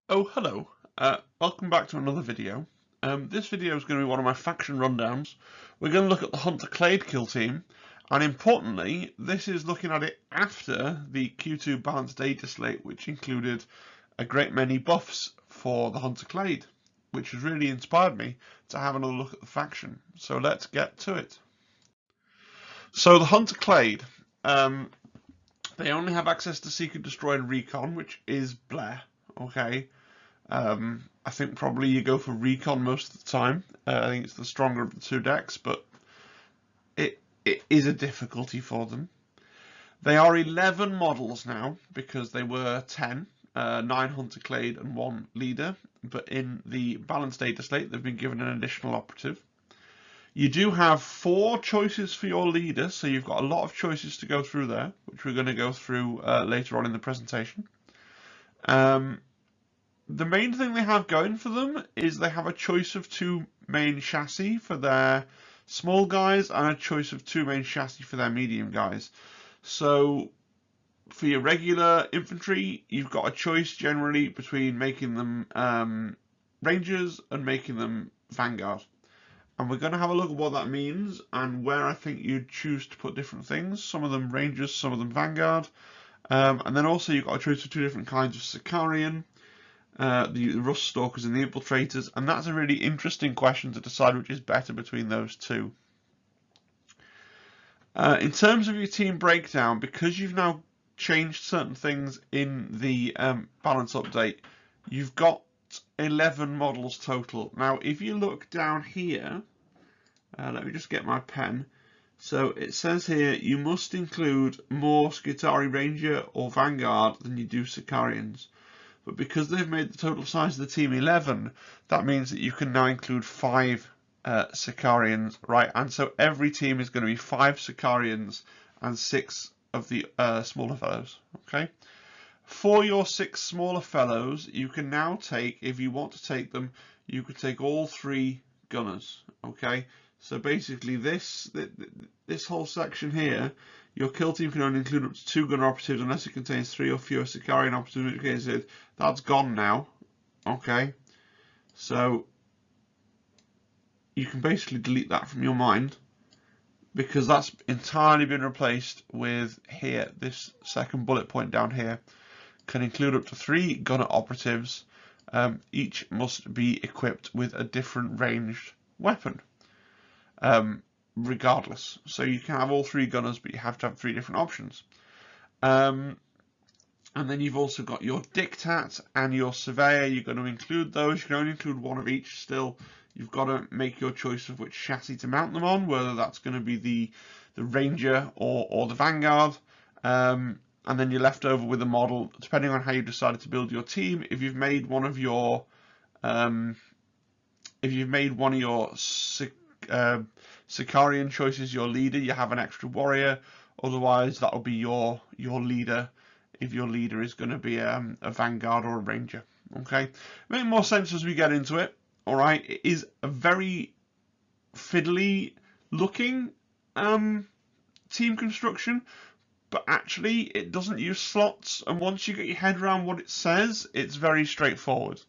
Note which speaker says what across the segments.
Speaker 1: Oh, hello. Welcome back to another video. This video is going to be one of my faction rundowns. We're going to look at the Hunter Clade Kill Team, and importantly, this is looking at it after the Q2 balanced data slate, which included a great many buffs for the Hunter Clade, which has really inspired me to have another look at the faction. So let's get to it. So the Hunter Clade, they only have access to Seek and Destroy and Recon, which is bleh, okay? I think probably you go for Recon most of the time. I think it's the stronger of the two decks, but it is a difficulty for them. They are 11 models now because they were 10, 9 Hunter Clade and 1 Leader, but in the balanced data slate they've been given an additional operative. You do have 4 choices for your leader, so you've got a lot of choices to go through there, which we're going to go through later on in the presentation. The main thing they have going for them is they have a choice of 2 main chassis for their small guys and a choice of 2 main chassis for their medium guys. So for your regular infantry, you've got a choice generally between making them Rangers and making them Vanguard. And we're going to have a look at what that means and where I think you'd choose to put different things. Some of them Rangers, some of them Vanguard. And then also you've got a choice of 2 different kinds of Sicarian. The Rust Stalkers and the Infiltrators, and that's a really interesting question to decide which is better between those two. In terms of your team breakdown, because you've now changed certain things in the balance update, you've got 11 models total. Now, if you look down here, let me just get my pen. So it says here you must include more Skitarru Ranger or Vanguard than you do Sicarians. But because they've made the total size of the team 11, that means that you can now include 5 Sicarians, right? And so every team is going to be 5 Sicarians and 6 of the smaller fellows, okay? For your 6 smaller fellows, you can now take, if you want to take them, you could take all 3 gunners, okay? So basically this whole section here, your kill team can only include up to 2 gunner operatives unless it contains 3 or fewer Sicarian operatives. That's gone now, okay? So you can basically delete that from your mind because that's entirely been replaced with here, this second bullet point down here. Can include up to 3 gunner operatives. Each must be equipped with a different ranged weapon. Regardless. So you can have all 3 gunners, but you have to have 3 different options. And then you've also got your Diktat and your Surveyor. You're going to include those. You can only include 1 of each still. You've got to make your choice of which chassis to mount them on, whether that's going to be the Ranger or the Vanguard. And then you're left over with a model, depending on how you decided to build your team. If you've made one of your Sicarian choices your leader, you have an extra warrior. Otherwise, that'll be your leader if your leader is going to be a Vanguard or a Ranger. Okay, make more sense as we get into it. All right, it is a very fiddly looking team construction, but actually it doesn't use slots, and once you get your head around what it says, it's very straightforward.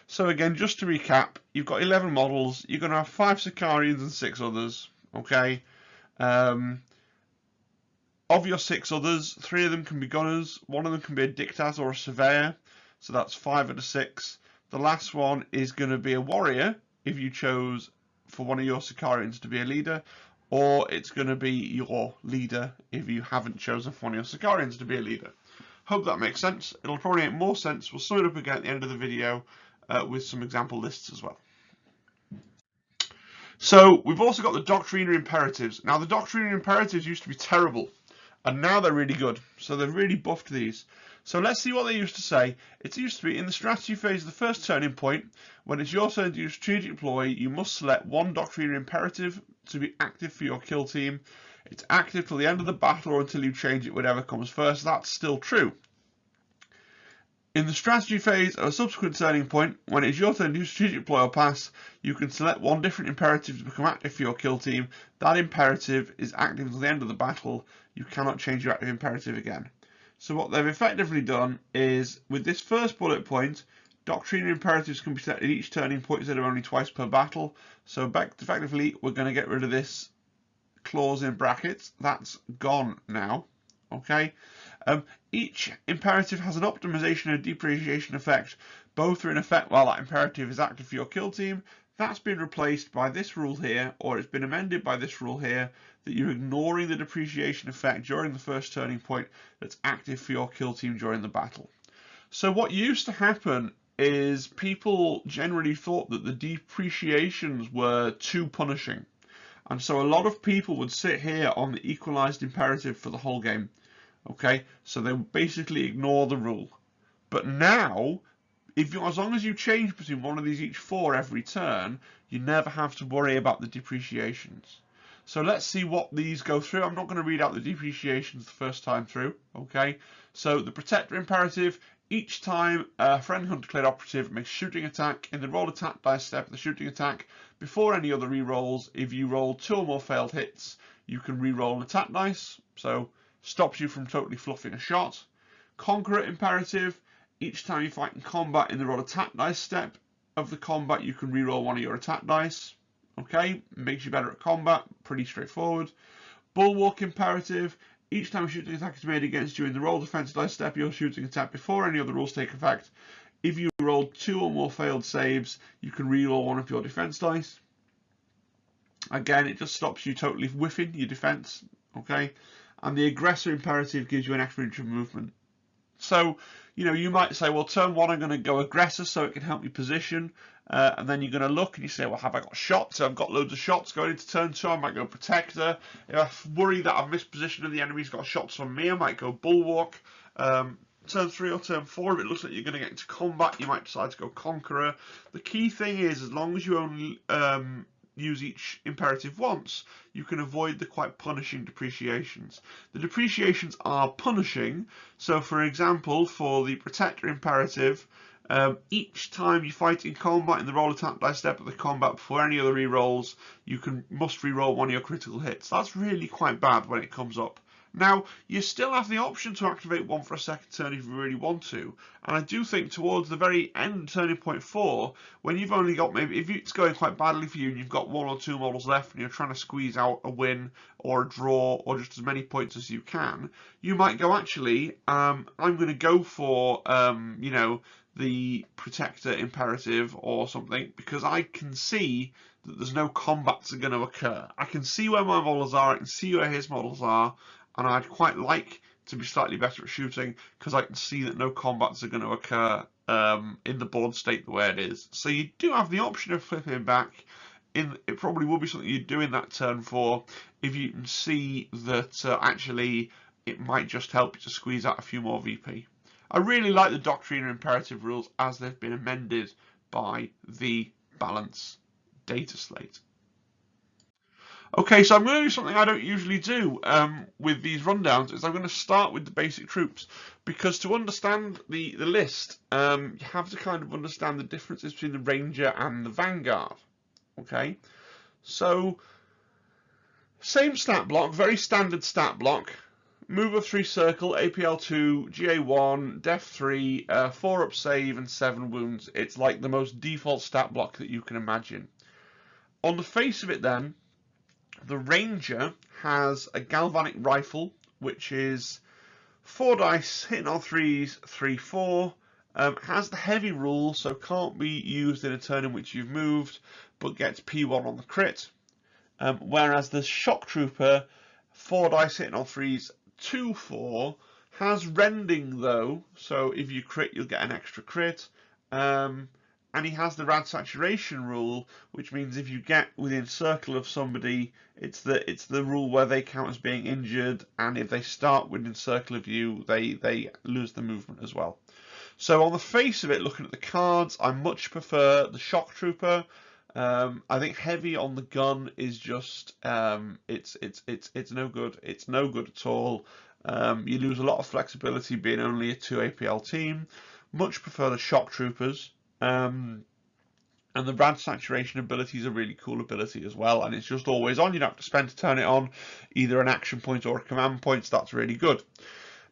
Speaker 1: So again, just to recap, you've got 11 models, you're going to have 5 Sicarians and 6 others, okay? Of your 6 others, 3 of them can be gunners, 1 of them can be a Diktat or a Surveyor, so that's 5 out of 6. The last one is going to be a warrior, if you chose for one of your Sicarians to be a leader, or it's going to be your leader if you haven't chosen for one of your Sicarians to be a leader. Hope that makes sense. It'll probably make more sense. We'll sum it up again at the end of the video with some example lists as well. So we've also got the Doctrina imperatives. Now the Doctrina imperatives used to be terrible, and now they're really good. So they've really buffed these. So let's see what they used to say. It used to be in the strategy phase, the first turning point, when it's your turn to do strategic deploy, you must select 1 Doctrina imperative to be active for your kill team. It's active till the end of the battle or until you change it, whatever comes first. That's still true. In the strategy phase of a subsequent turning point, when it's your turn to do strategic deploy or pass, you can select 1 different imperative to become active for your kill team. That imperative is active until the end of the battle. You cannot change your active imperative again. So what they've effectively done is, with this first bullet point, Doctrina imperatives can be set at each turning point instead of only twice per battle. So effectively, we're going to get rid of this clause in brackets. That's gone now. Okay. Each imperative has an optimization and depreciation effect. Both are in effect while that imperative is active for your kill team. That's been replaced by this rule here, or it's been amended by this rule here, that you're ignoring the depreciation effect during the first turning point that's active for your kill team during the battle. So what used to happen is people generally thought that the depreciations were too punishing. And so a lot of people would sit here on the equalized imperative for the whole game. Okay, so they would basically ignore the rule. But now, as long as you change between one of these each 4 every turn, you never have to worry about the depreciations. So let's see what these go through. I'm not going to read out the depreciations the first time through. Okay, so the protector imperative. Each time a friendly hunter clade operative makes shooting attack, in the roll attack dice step of the shooting attack, before any other rerolls, if you roll 2 or more failed hits, you can reroll an attack dice, so stops you from totally fluffing a shot. Conqueror imperative, each time you fight in combat in the roll attack dice step of the combat, you can reroll one of your attack dice. Okay, makes you better at combat, pretty straightforward. Bulwark imperative, each time a shooting attack is made against you in the roll defense dice step, your shooting attack before any other rules take effect. If you roll 2 or more failed saves, you can reroll one of your defense dice. Again, it just stops you totally whiffing your defense. Okay, and the aggressor imperative gives you an extra inch of movement. So, you might say, well, turn 1 I'm going to go aggressor so it can help me position. And then you're going to look and you say, well, have I got shots? So I've got loads of shots. Going into turn 2, I might go protector. If I worry that I've mispositioned and the enemy's got shots on me, I might go bulwark. Turn 3 or turn 4, if it looks like you're going to get into combat, you might decide to go conqueror. The key thing is, as long as you only use each imperative once, you can avoid the quite punishing depreciations. The depreciations are punishing, so for example, for the protector imperative, each time you fight in combat in the roll attack dice step of the combat before any other rerolls, you must reroll one of your critical hits. That's really quite bad when it comes up. Now, you still have the option to activate one for a second turn if you really want to, and I do think towards the very end, turning point 4, when you've only got, maybe if it's going quite badly for you and you've got 1 or 2 models left and you're trying to squeeze out a win or a draw or just as many points as you can, you might go, actually, I'm going to go for, the protector imperative or something, because I can see that there's no combats are going to occur. I can see where my models are, I can see where his models are, and I'd quite like to be slightly better at shooting because I can see that no combats are going to occur in the board state the way it is. So you do have the option of flipping back. It probably will be something you do in that turn 4 if you can see that actually it might just help you to squeeze out a few more VP. I really like the Doctrina imperative rules as they've been amended by the balance data slate. Okay, so I'm going to do something I don't usually do with these rundowns, is I'm going to start with the basic troops, because to understand the list, you have to kind of understand the differences between the Ranger and the Vanguard. Okay, so same stat block, very standard stat block. Move of 3 circle, APL 2, GA 1, Def 3, 4 up save and 7 wounds. It's like the most default stat block that you can imagine. On the face of it then, the Ranger has a galvanic rifle, which is 4 dice, hitting on 3s, 3, 4. Has the heavy rule, so can't be used in a turn in which you've moved, but gets P1 on the crit. Whereas the Shock Trooper, 4 dice, hitting on 3s, 2, 4, has rending though, so if you crit, you'll get an extra crit. And he has the rad saturation rule, which means if you get within circle of somebody, it's the rule where they count as being injured, and if they start within circle of you, they lose the movement as well. So on the face of it, looking at the cards, I much prefer the Shock Trooper. I think heavy on the gun is just it's no good. It's no good at all. You lose a lot of flexibility being only a 2 APL team. Much prefer the Shock Troopers. And the rad saturation ability is a really cool ability as well, and it's just always on. You don't have to spend to turn it on, either an action point or a command point, so that's really good.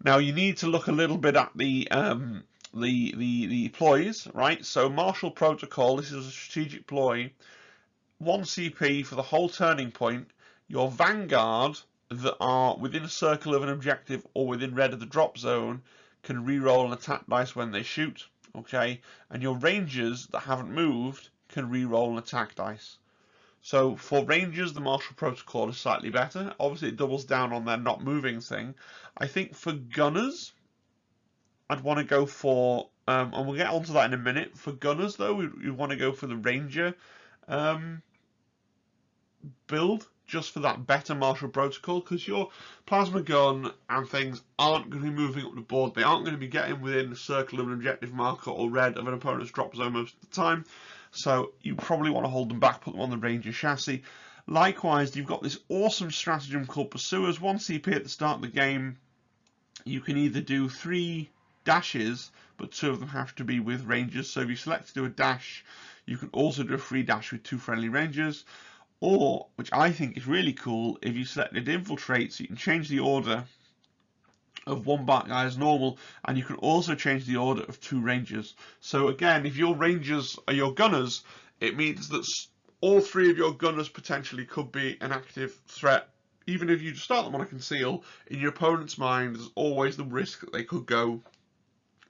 Speaker 1: Now you need to look a little bit at the the ploys, right? So Martial Protocol, this is a strategic ploy. 1 CP for the whole turning point. Your Vanguard that are within a circle of an objective or within red of the drop zone can re-roll an attack dice when they shoot, okay? And your Rangers that haven't moved can re-roll an attack dice. So for Rangers, the Martial Protocol is slightly better. Obviously, it doubles down on their not moving thing. I think for Gunners, I'd want to go for, and we'll get onto that in a minute. For Gunners, though, we want to go for the Ranger build, just for that better Martial Protocol, because your Plasma Gun and things aren't going to be moving up the board. They aren't going to be getting within the circle of an objective marker or red of an opponent's drop zone most of the time. So you probably want to hold them back, put them on the Ranger chassis. Likewise, you've got this awesome stratagem called Pursuers. 1 CP at the start of the game. You can either do 3 dashes, but 2 of them have to be with Rangers. So if you select to do a dash, you can also do a free dash with 2 friendly Rangers. Or, which I think is really cool, if you selected Infiltrate, so you can change the order of 1 Bat guy as normal, and you can also change the order of 2 Rangers. So again, if your Rangers are your Gunners, it means that all 3 of your Gunners potentially could be an active threat. Even if you just start them on a conceal, in your opponent's mind, there's always the risk that they could go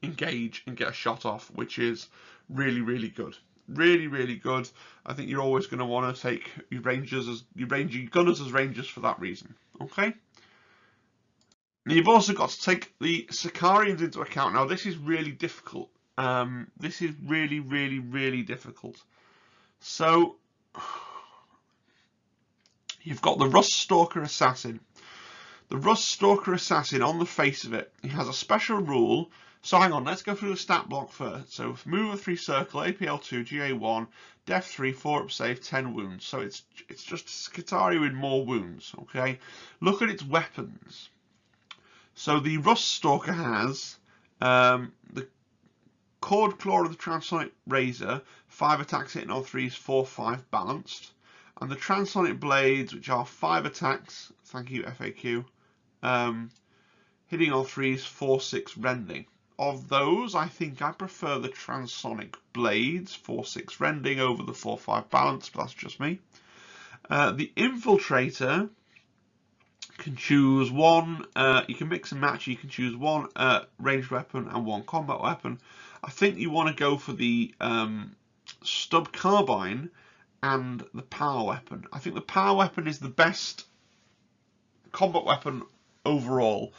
Speaker 1: engage and get a shot off, which is really, really good. Really, really good. I think you're always going to want to take your Rangers as your Gunners as Rangers for that reason. Okay. Now you've also got to take the Sicarians into account. Now this is really difficult. This is really, really, really difficult. So you've got the Rust Stalker Assassin. The Rust Stalker Assassin, on the face of it, he has a special rule. So hang on, let's go through the stat block first. So move a 3 circle, APL 2, GA 1, Def 3, 4 up save, 10 wounds. So it's just Skitarru with more wounds. Okay. Look at its weapons. So the Rust Stalker has the Cord Claw of the Transonic Razor, 5 attacks hitting all 3s, 4-5 balanced. And the Transonic Blades, which are 5 attacks, thank you FAQ, hitting all 3s, 4-6 rending. Of those, I think I prefer the Transonic Blades, 4-6 rending over the 4-5 balance, but that's just me. The Infiltrator can choose one, you can mix and match, you can choose 1 ranged weapon and 1 combat weapon. I think you want to go for the Stub Carbine and the Power Weapon. I think the Power Weapon is the best combat weapon overall,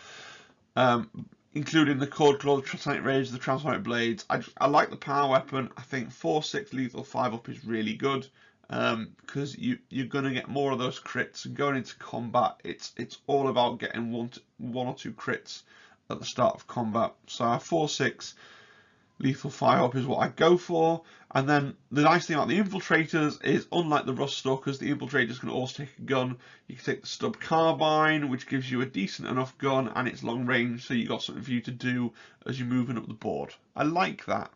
Speaker 1: including the Cord Claw, the Transonic Razor, the Transonic Blades. I like the Power Weapon. I think 4-6 lethal 5 up is really good, because you're going to get more of those crits, and going into combat, it's all about getting one or two crits at the start of combat. So 4-6 lethal 5 up is what I go for. And then the nice thing about the Infiltrators is, unlike the Rust Stalkers, the Infiltrators can also take a gun. You can take the Stub Carbine, which gives you a decent enough gun, and it's long range, so you've got something for you to do as you're moving up the board. I like that.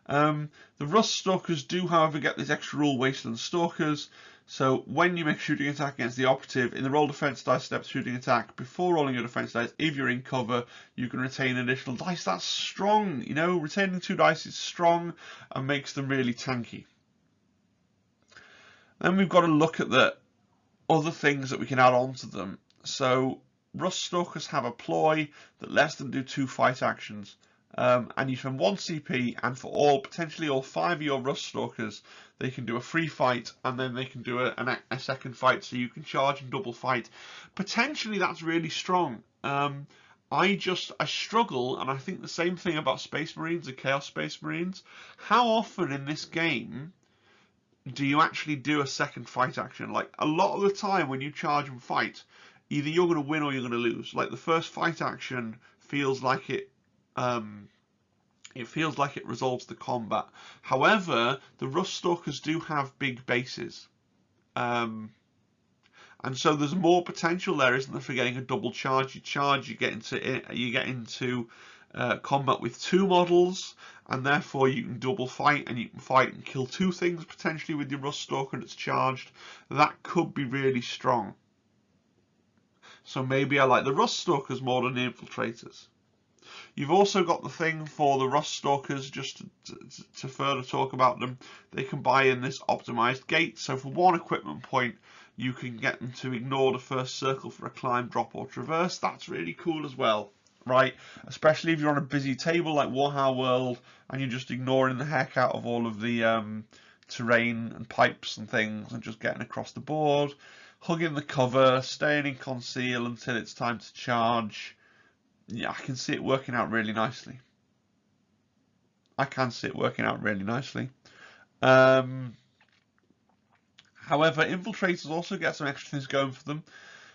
Speaker 1: The Rust Stalkers do, however, get this extra rule, Wasteland Stalkers. So when you make a shooting attack against the operative, in the roll defense dice step shooting attack, before rolling your defense dice, if you're in cover, you can retain additional dice. That's strong, you know, retaining 2 dice is strong and makes them really tanky. Then we've got to look at the other things that we can add on to them. So Rust Stalkers have a ploy that lets them do 2 fight actions. And you spend 1 CP, and for potentially all 5 of your Rust Stalkers, they can do a free fight, and then they can do a second fight, so you can charge and double fight. Potentially that's really strong. I struggle, and I think the same thing about Space Marines and Chaos Space Marines. How often in this game do you actually do a second fight action? Like, a lot of the time when you charge and fight, either you're going to win or you're going to lose. Like, the first fight action feels like it resolves the combat. However, the Rust Stalkers do have big bases, and so there's more potential there, isn't there, for getting a double charge? You get into combat with 2 models, and therefore you can double fight, and you can fight and kill 2 things potentially with your Rust Stalker that's charged. That could be really strong. So maybe I like the Rust Stalkers more than the Infiltrators. You've also got the thing for the Rust Stalkers, just to further talk about them. They can buy in this optimized gate, so for 1 equipment point, you can get them to ignore the first circle for a climb, drop, or traverse. That's really cool as well, right? Especially if you're on a busy table like Warhammer World and you're just ignoring the heck out of all of the terrain and pipes and things and just getting across the board, hugging the cover, staying in conceal until it's time to charge. Yeah, I can see it working out really nicely. I can see it working out really nicely. However, infiltrators also get some extra things going for them.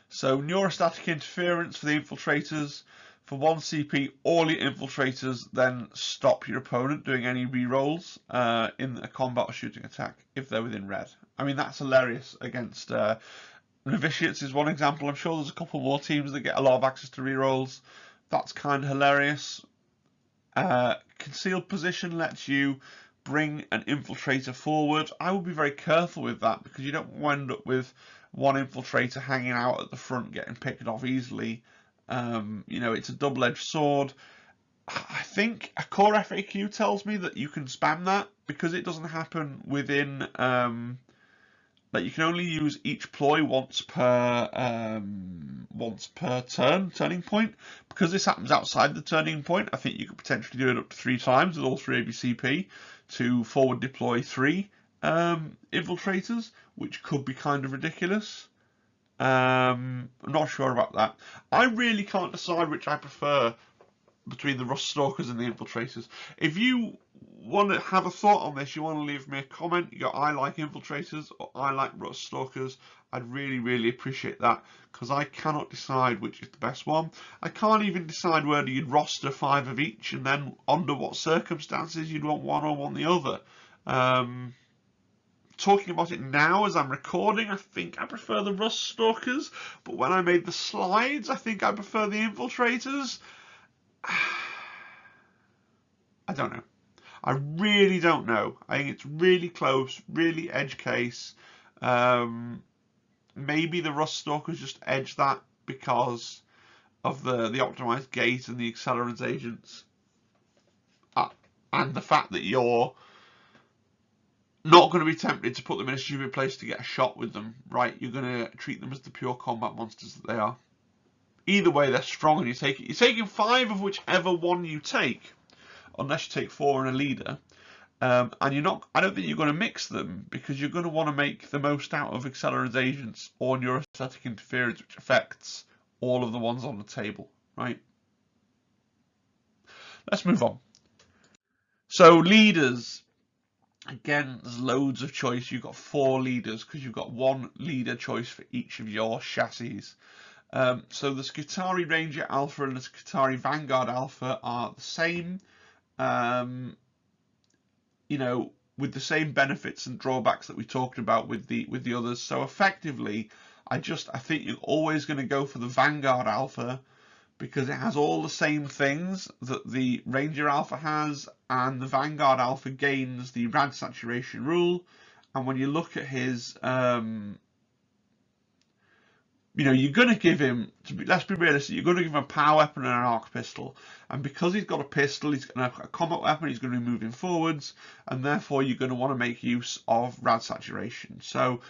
Speaker 1: So neurostatic interference for the infiltrators. For 1 CP, all your infiltrators then stop your opponent doing any rerolls in a combat or shooting attack if they're within red. I mean, that's hilarious against novitiates is one example. I'm sure there's a couple more teams that get a lot of access to rerolls. That's kind of hilarious. Concealed position lets you bring an infiltrator forward. I would be very careful with that because you don't end up with 1 infiltrator hanging out at the front getting picked off easily. You know, it's a double-edged sword. I think a core FAQ tells me that you can spam that because it doesn't happen within that you can only use each ploy once per turning point. Because this happens outside the turning point, I think you could potentially do it up to 3 times with all 3 ABCP to forward deploy 3 infiltrators, which could be kind of ridiculous. I'm not sure about that. I really can't decide which I prefer between the Rust Stalkers and the infiltrators. If you want to have a thought on this, you want to leave me a comment, you go, I like infiltrators or I like Rust Stalkers, I'd really appreciate that, because I cannot decide which is the best one. I can't even decide whether you'd roster 5 of each and then under what circumstances you'd want one or want the other. Talking about it now as I'm recording, I think I prefer the Rust Stalkers, but when I made the slides, I think I prefer the infiltrators. I don't know. I really don't know. I think it's really close, really edge case. Maybe the Rust Stalkers just edge that because of the optimized gate and the accelerant agents. And the fact that you're not going to be tempted to put them in a stupid place to get a shot with them, right? You're going to treat them as the pure combat monsters that they are. Either way, they're strong, and you're taking 5 of whichever one you take, unless you take 4 and a leader. And you're not. I don't think you're going to mix them because you're going to want to make the most out of accelerant agents or neurostatic interference, which affects all of the ones on the table, right? Let's move on. So leaders. Again, there's loads of choice. You've got 4 leaders because you've got 1 leader choice for each of your chassis. So the Skitarru Ranger Alpha and the Skitarru Vanguard Alpha are the same, you know, with the same benefits and drawbacks that we talked about with the others. So effectively, I think you're always going to go for the Vanguard Alpha because it has all the same things that the Ranger Alpha has, and the Vanguard Alpha gains the rad saturation rule. And when you look at his, you know, you're going to give him, let's be realistic, you're going to give him a power weapon and an arc pistol. And because he's got a pistol, he's going to have a combat weapon, he's going to be moving forwards, and therefore you're going to want to make use of rad saturation. So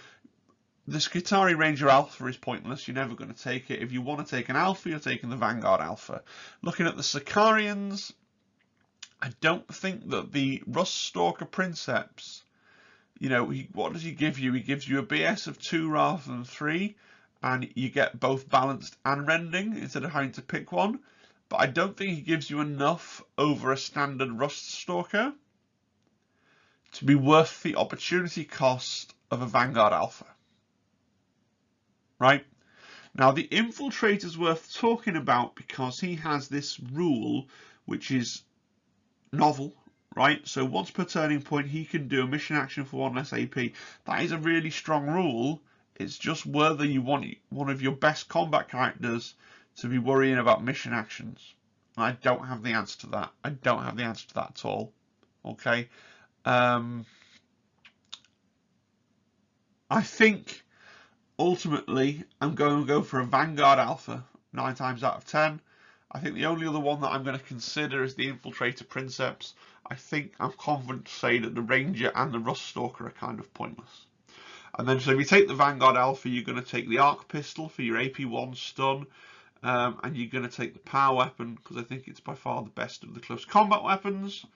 Speaker 1: the Skitarru Ranger Alpha is pointless. You're never going to take it. If you want to take an Alpha, you're taking the Vanguard Alpha. Looking at the Sicarians, I don't think that the Rust Stalker Princeps, you know, what does he give you? He gives you a BS of 2 rather than 3, and you get both balanced and rending instead of having to pick one. But I don't think he gives you enough over a standard Rust Stalker to be worth the opportunity cost of a Vanguard Alpha. Right? Now, the Infiltrator's worth talking about because he has this rule which is novel, right? So once per turning point, he can do a mission action for 1 less AP. That is a really strong rule. It's just whether you want one of your best combat characters to be worrying about mission actions. And I don't have the answer to that. I don't have the answer to that at all. Okay? I think ultimately I'm going to go for a Vanguard Alpha 9 times out of 10. I think the only other one that I'm going to consider is the Infiltrator Princeps. I think I'm confident to say that the Ranger and the Rust Stalker are kind of pointless. And then so if you take the Vanguard Alpha, you're going to take the Arc Pistol for your AP1 stun, and you're going to take the Power Weapon because I think it's by far the best of the close combat weapons.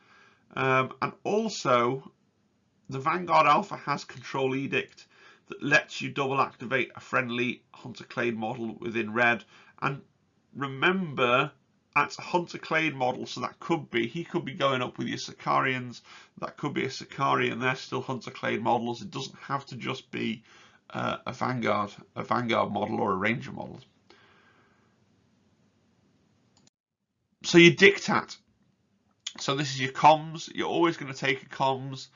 Speaker 1: And also, the Vanguard Alpha has Control Edict that lets you double activate a friendly Hunter Clade model within red. And remember, that's a Hunter Clade model, so that could be, he could be going up with your Sicarians, that could be a Sicarian, they're still Hunter Clade models. It doesn't have to just be a Vanguard model or a Ranger model. So your Diktat. So this is your comms. You're always going to take a comms.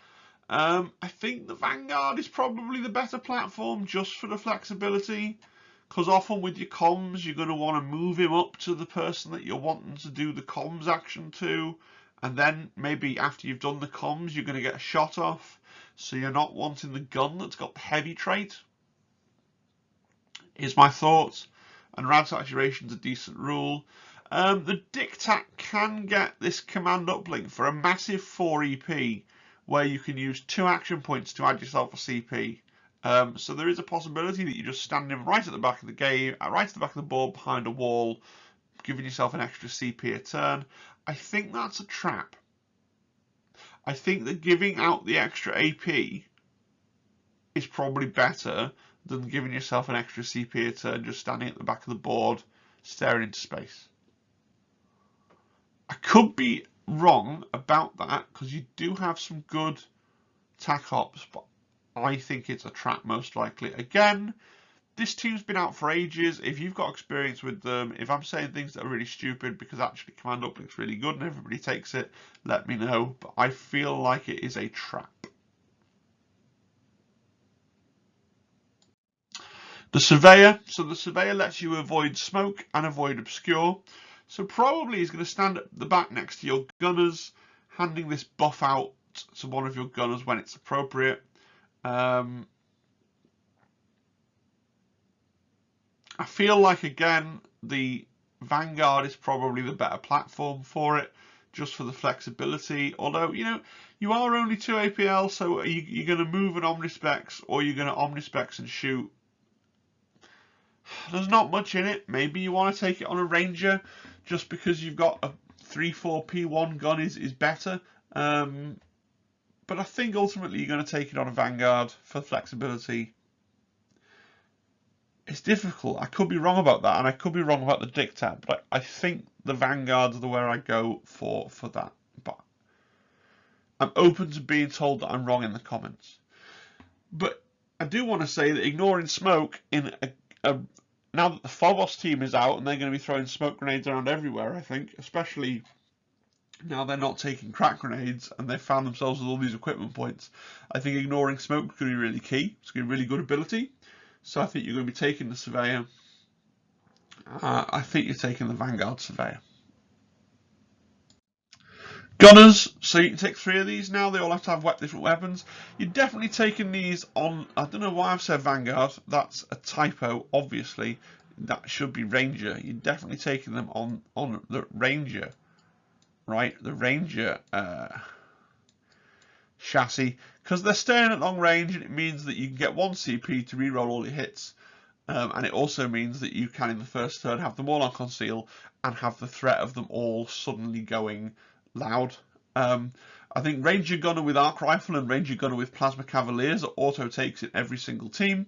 Speaker 1: I think the Vanguard is probably the better platform just for the flexibility, because often with your comms you're going to want to move him up to the person that you're wanting to do the comms action to, and then maybe after you've done the comms you're going to get a shot off, so you're not wanting the gun that's got the heavy trait, is my thoughts. And rad saturation's a decent rule. The Diktat can get this command uplink for a massive 4 EP, where you can use 2 action points to add yourself a CP. So there is a possibility that you're just standing right at the back of the game, right at the back of the board behind a wall, giving yourself an extra CP a turn. I think that's a trap. I think that giving out the extra AP is probably better than giving yourself an extra CP a turn just standing at the back of the board staring into space. I could be wrong about that because you do have some good tac ops, but I think it's a trap most likely. Again, this team's been out for ages. If you've got experience with them, if I'm saying things that are really stupid because actually command uplink's really good and everybody takes it, let me know. But I feel like it is a trap. The Surveyor. So the Surveyor lets you avoid smoke and avoid obscure. So probably he's going to stand at the back next to your gunners, handing this buff out to one of your gunners when it's appropriate. I feel like, again, the Vanguard is probably the better platform for it, just for the flexibility. Although, you know, you are only 2 APL, so you're going to move an Omnispecs, or you're going to Omnispecs and shoot. There's not much in it. Maybe you want to take it on a Ranger, just because you've got a 3-4 P1 gun is better. But I think ultimately you're going to take it on a Vanguard for flexibility. It's difficult. I could be wrong about that, and I could be wrong about the Diktat, but I think the Vanguard's the where I go for that. But I'm open to being told that I'm wrong in the comments. But I do want to say that ignoring smoke in now that the Phobos team is out and they're going to be throwing smoke grenades around everywhere, I think, especially now they're not taking crack grenades and they've found themselves with all these equipment points, I think ignoring smoke is going to be really key. It's going to be a really good ability. So I think you're going to be taking the Surveyor. I think you're taking the Vanguard Surveyor. Gunners, so you can take 3 of these now. They all have to have different weapons. You're definitely taking these on, I don't know why I've said Vanguard. That's a typo, obviously. That should be Ranger. You're definitely taking them on the Ranger, right? The Ranger chassis, because they're staying at long range, and it means that you can get 1 CP to reroll all your hits. And it also means that you can, in the first turn, have them all on conceal and have the threat of them all suddenly going loud. I think Ranger Gunner with Arc Rifle and Ranger Gunner with Plasma Cavaliers are auto takes in every single team.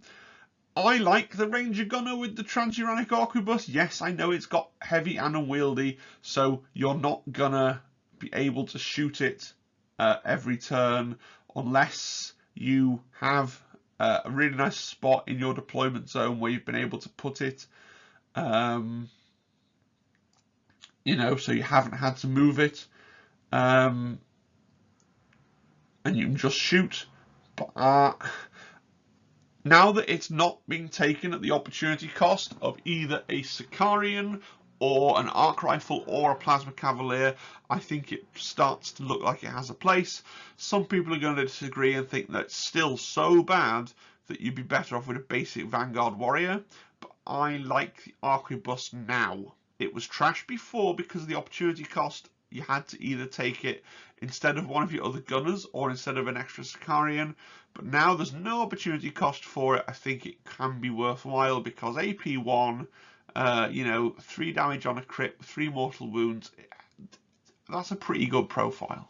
Speaker 1: I like the Ranger Gunner with the Transuranic Arquebus. Yes, I know it's got heavy and unwieldy, so you're not gonna be able to shoot it every turn unless you have a really nice spot in your deployment zone where you've been able to put it. You know, so you haven't had to move it. And you can just shoot. But now that it's not being taken at the opportunity cost of either a Sicarian or an Arc Rifle or a Plasma Cavalier, I think it starts to look like it has a place. Some people are going to disagree and think that it's still so bad that you'd be better off with a basic Vanguard Warrior, but I like the Arquebus now. It was trash before because of the opportunity cost. You had to either take it instead of one of your other gunners or instead of an extra Sicarian. But now there's no opportunity cost for it. I think it can be worthwhile because AP1, 3 damage on a crit, 3 mortal wounds. That's a pretty good profile.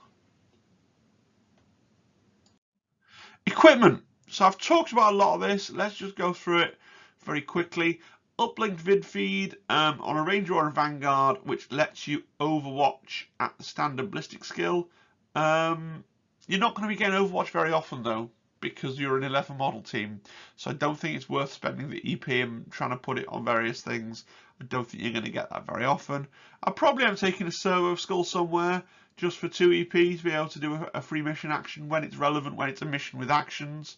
Speaker 1: Equipment. So I've talked about a lot of this. Let's just go through it very quickly. Uplinked vid feed on a ranger or a vanguard, which lets you overwatch at the standard ballistic skill. You're not going to be getting overwatch very often though, because you're an 11 model team. So I don't think it's worth spending the EP and trying to put it on various things. I don't think you're going to get that very often. I probably am taking a servo skull somewhere just for 2 EP to be able to do a free mission action when it's relevant, when it's a mission with actions.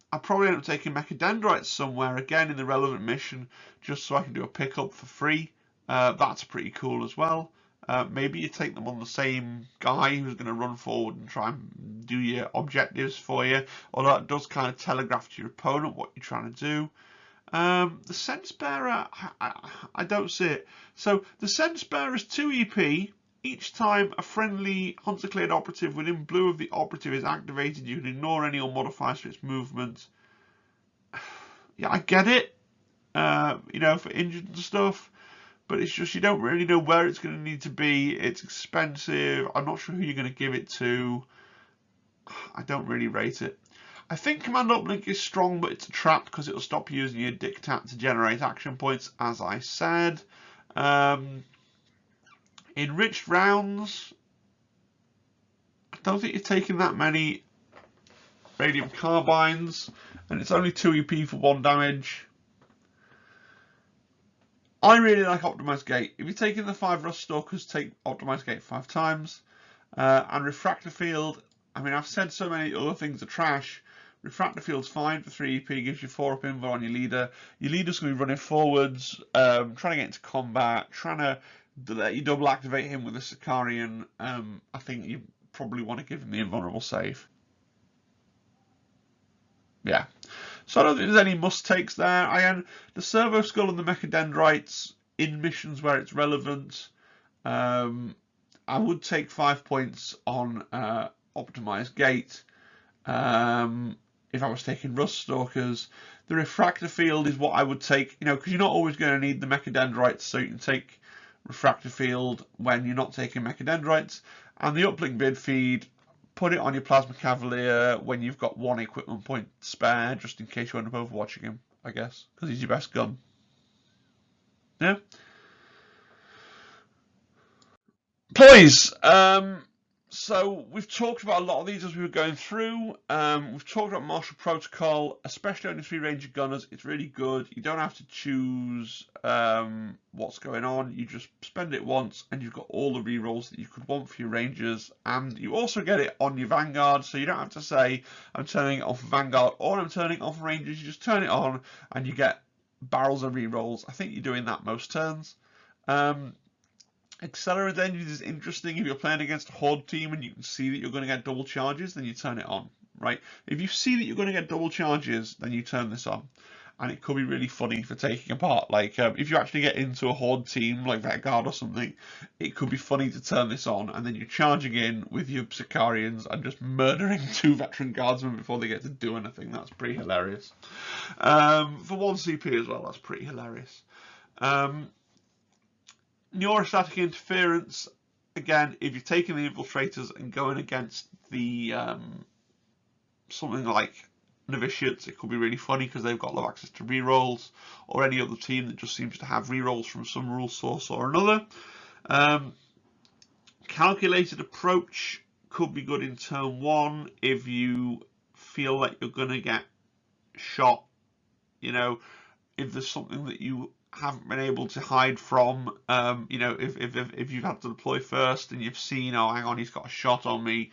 Speaker 1: I probably end up taking mechadendrites somewhere again in the relevant mission just so I can do a pickup for free. That's pretty cool as well. Maybe you take them on the same guy who's going to run forward and try and do your objectives for you, although it does kind of telegraph to your opponent what you're trying to do. The sense bearer, I don't see it. So the sense bearer is 2 EP. Each time a friendly hunter-cleared operative within blue of the operative is activated, you can ignore any modifiers for its movement. Yeah, I get it, for injured and stuff, but it's just you don't really know where it's going to need to be. It's expensive. I'm not sure who you're going to give it to. I don't really rate it. I think Command Uplink is strong, but it's a trap because it'll stop you using your Diktat to generate action points, as I said. Enriched rounds, I don't think you're taking that many radium carbines, and it's only 2 EP for 1 damage. I really like Optimised Gate. If you're taking the 5 Rust Stalkers, take Optimised Gate 5 times. And Refractor Field, I mean, I've said so many other things are trash. Refractor Field's fine for 3 EP, gives you 4 up info on your leader. Your leader's going to be running forwards, trying to get into combat, trying to let you double activate him with a Sicarian. I think you probably want to give him the invulnerable save. Yeah. So I don't think there's any must takes there. The servo skull and the mechadendrites in missions where it's relevant. I would take 5 points on Optimised Gate. If I was taking Rust Stalkers, the Refractor Field is what I would take, because you're not always going to need the mechadendrites, so you can take Refractor Field when you're not taking mechadendrites. And the uplink bid feed, put it on your Plasma Cavalier when you've got 1 equipment point spare, just in case you end up overwatching him, I guess, because he's your best gun. Yeah. Please. So we've talked about a lot of these as we were going through. We've talked about Martial Protocol, especially on the 3 Ranger Gunners. It's really good. You don't have to choose what's going on. You just spend it once and you've got all the rerolls that you could want for your Rangers. And you also get it on your Vanguard, so you don't have to say, I'm turning it off Vanguard or I'm turning it off Rangers. You just turn it on and you get barrels of rerolls. I think you're doing that most turns. Accelerate Engines is interesting if you're playing against a Horde team and you can see that you're going to get double charges, then you turn it on, right? If you see that you're going to get double charges, then you turn this on. And it could be really funny for taking apart. Like, if you actually get into a Horde team, like Vanguard or something, it could be funny to turn this on, and then you're charging in with your Sicarians and just murdering 2 veteran guardsmen before they get to do anything. That's pretty hilarious. For 1 CP as well, that's pretty hilarious. Neurostatic interference, again, if you're taking the infiltrators and going against the something like novitiates, it could be really funny because they've got low access to rerolls, or any other team that just seems to have rerolls from some rule source or another. Calculated approach could be good in turn 1 if you feel like you're going to get shot, if there's something that you haven't been able to hide from, if you've had to deploy first and you've seen, oh, hang on, he's got a shot on me,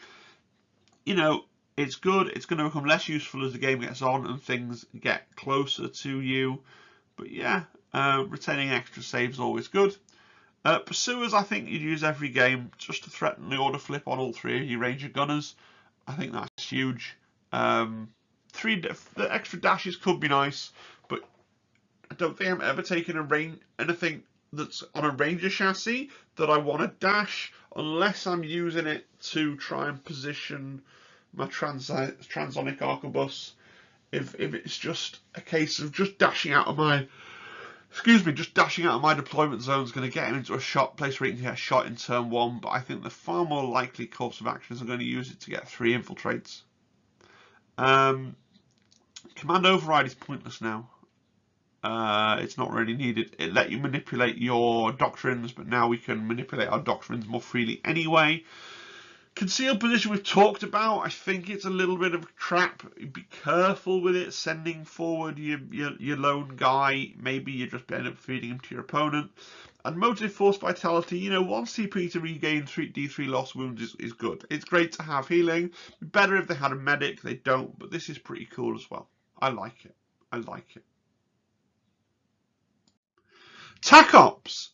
Speaker 1: it's good. It's going to become less useful as the game gets on and things get closer to you. But yeah, retaining extra saves is always good. Pursuers, I think you'd use every game just to threaten the order flip on all 3 of your Ranger Gunners. I think that's huge. The extra dashes could be nice, but I don't think I'm ever taking anything that's on a Ranger chassis that I want to dash unless I'm using it to try and position my transonic arquebus. If it's just a case of just dashing out of my deployment zone is going to get him into a shot place where he can get shot in turn 1, but I think the far more likely course of action is I'm going to use it to get 3 infiltrates. Command override is pointless now. It's not really needed. It let you manipulate your doctrines, but now we can manipulate our doctrines more freely anyway. Concealed position we've talked about. I think it's a little bit of a trap. Be careful with it. Sending forward your lone guy. Maybe you just end up feeding him to your opponent. And motive force vitality. You know, 1 CP to regain D3 lost wounds is good. It's great to have healing. Better if they had a medic. They don't, but this is pretty cool as well. I like it. I like it. Tac Ops.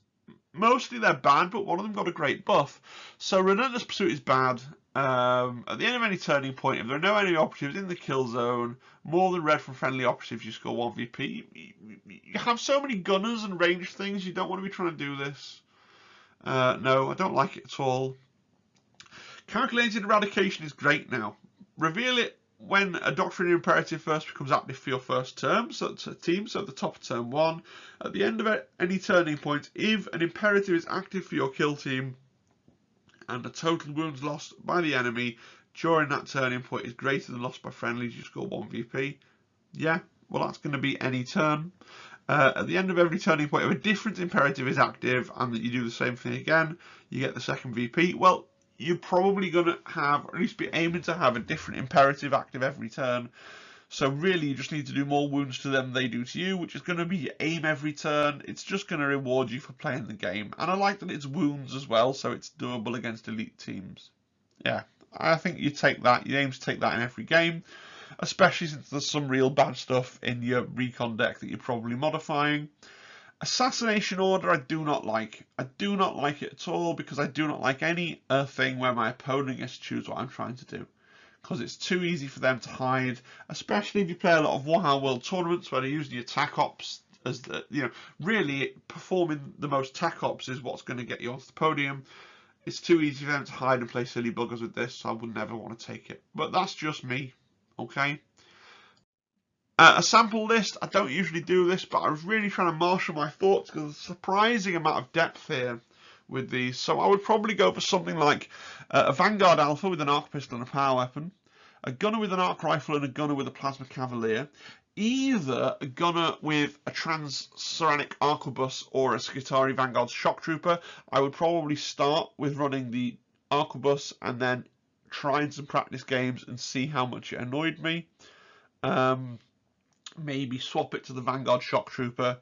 Speaker 1: Mostly they're bad, but one of them got a great buff. So Relentless Pursuit is bad. At the end of any turning point, if there are no enemy operatives in the kill zone, more than red from friendly operatives, you score 1 VP. You have so many gunners and ranged things, you don't want to be trying to do this. No, I don't like it at all. Calculated Eradication is great now. Reveal it when a Doctrina imperative first becomes active for your first term, so it's a team, so at the top of turn 1. At the end of any turning point, if an imperative is active for your kill team and the total wounds lost by the enemy during that turning point is greater than lost by friendlies, you score 1 VP. Yeah, well that's going to be any turn. At the end of every turning point, if a different imperative is active and that you do the same thing again, you get the second VP. Well, you're probably going to have, or at least be aiming to have, a different imperative active every turn. So really, you just need to do more wounds to them than they do to you, which is going to be your aim every turn. It's just going to reward you for playing the game. And I like that it's wounds as well, so it's doable against elite teams. Yeah, I think you take that. You aim to take that in every game, especially since there's some real bad stuff in your recon deck that you're probably modifying. Assassination Order I do not like. I do not like it at all because I do not like any thing where my opponent gets to choose what I'm trying to do. Because it's too easy for them to hide, especially if you play a lot of Warhammer World Tournaments where they're using your tac ops as the, really performing the most tac ops is what's going to get you onto the podium. It's too easy for them to hide and play silly buggers with this, so I would never want to take it. But that's just me, okay? A sample list, I don't usually do this, but I was really trying to marshal my thoughts because there's a surprising amount of depth here with these. So I would probably go for something like a Vanguard Alpha with an arc pistol and a power weapon, a gunner with an arc rifle and a gunner with a plasma cavalier, either a gunner with a transuranic arquebus or a Skitarru Vanguard shock trooper. I would probably start with running the arquebus and then trying some practice games and see how much it annoyed me. Maybe swap it to the Vanguard Shock Trooper.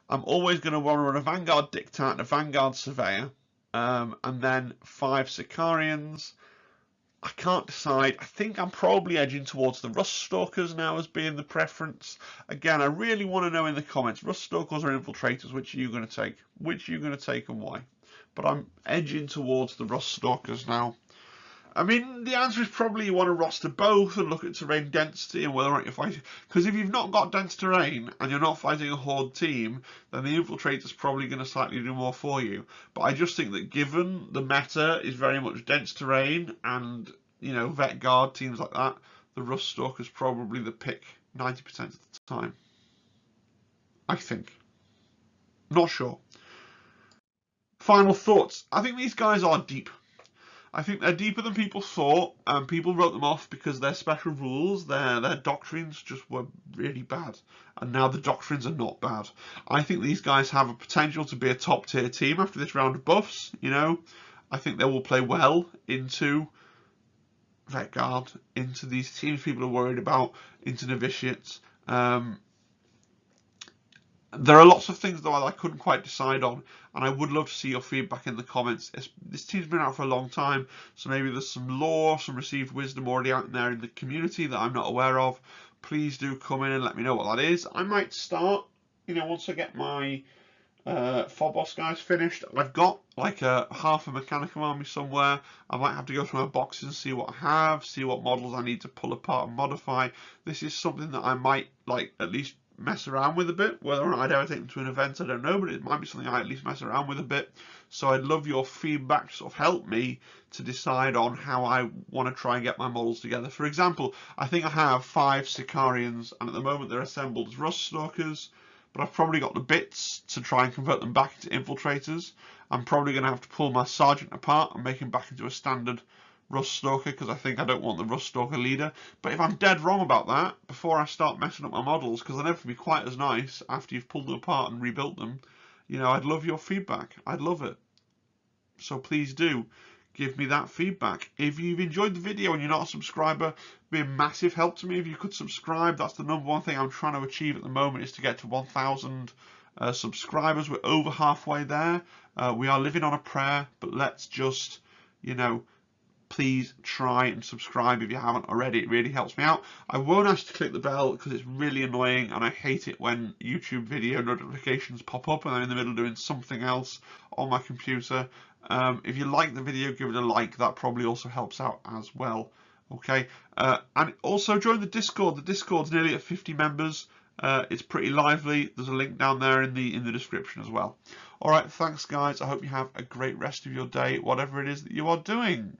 Speaker 1: I'm always going to want to run a Vanguard Diktat and a Vanguard Surveyor, and then 5 Sicarians. I can't decide. I think I'm probably edging towards the Rust Stalkers now as being the preference. Again, I really want to know in the comments, Rust Stalkers or Infiltrators, which are you going to take? Which are you going to take and why? But I'm edging towards the Rust Stalkers now. I mean, the answer is probably you want to roster both and look at terrain density and whether or not you're fighting. Because if you've not got dense terrain and you're not fighting a horde team, then the Infiltrator's probably going to slightly do more for you. But I just think that given the meta is very much dense terrain and, Vet Guard, teams like that, the Rust Stalker's probably the pick 90% of the time. I think. Not sure. Final thoughts. I think these guys are deep. I think they're deeper than people thought, and people wrote them off because their special rules, their doctrines just were really bad. And now the doctrines are not bad. I think these guys have a potential to be a top tier team after this round of buffs, I think they will play well into Vet Guard, into these teams people are worried about, into Novitiates. There are lots of things, though, I couldn't quite decide on, and I would love to see your feedback in the comments. This team's been out for a long time, so maybe there's some lore, some received wisdom already out there in the community that I'm not aware of. Please do come in and let me know what that is. I might start, once I get my Phobos guys finished. I've got like a half a mechanical army somewhere. I might have to go through my boxes and see what I have, see what models I need to pull apart and modify. This is something that I might at least mess around with a bit. Whether or not I'd ever take them to an event, I don't know, but it might be something I at least mess around with a bit. So I'd love your feedback to sort of help me to decide on how I want to try and get my models together. For example, I think I have 5 Sicarians, and at the moment they're assembled as Rust Stalkers, but I've probably got the bits to try and convert them back into Infiltrators. I'm probably going to have to pull my Sergeant apart and make him back into a standard Rust Stalker, because I think I don't want the Rust Stalker leader. But if I'm dead wrong about that, before I start messing up my models, because they're never going to be quite as nice after you've pulled them apart and rebuilt them, you know, I'd love your feedback. I'd love it. So please do give me that feedback. If you've enjoyed the video and you're not a subscriber, it'd be a massive help to me if you could subscribe. That's the number one thing I'm trying to achieve at the moment, is to get to 1,000 subscribers. We're over halfway there. We are living on a prayer, but let's just, you know, please try and subscribe if you haven't already. It really helps me out. I won't ask you to click the bell because it's really annoying, and I hate it when YouTube video notifications pop up and I'm in the middle of doing something else on my computer. If you like the video, give it a like. That probably also helps out as well. Okay, and also join the Discord. The Discord's nearly at 50 members. It's pretty lively. There's a link down there in the description as well. All right, thanks guys. I hope you have a great rest of your day, whatever it is that you are doing.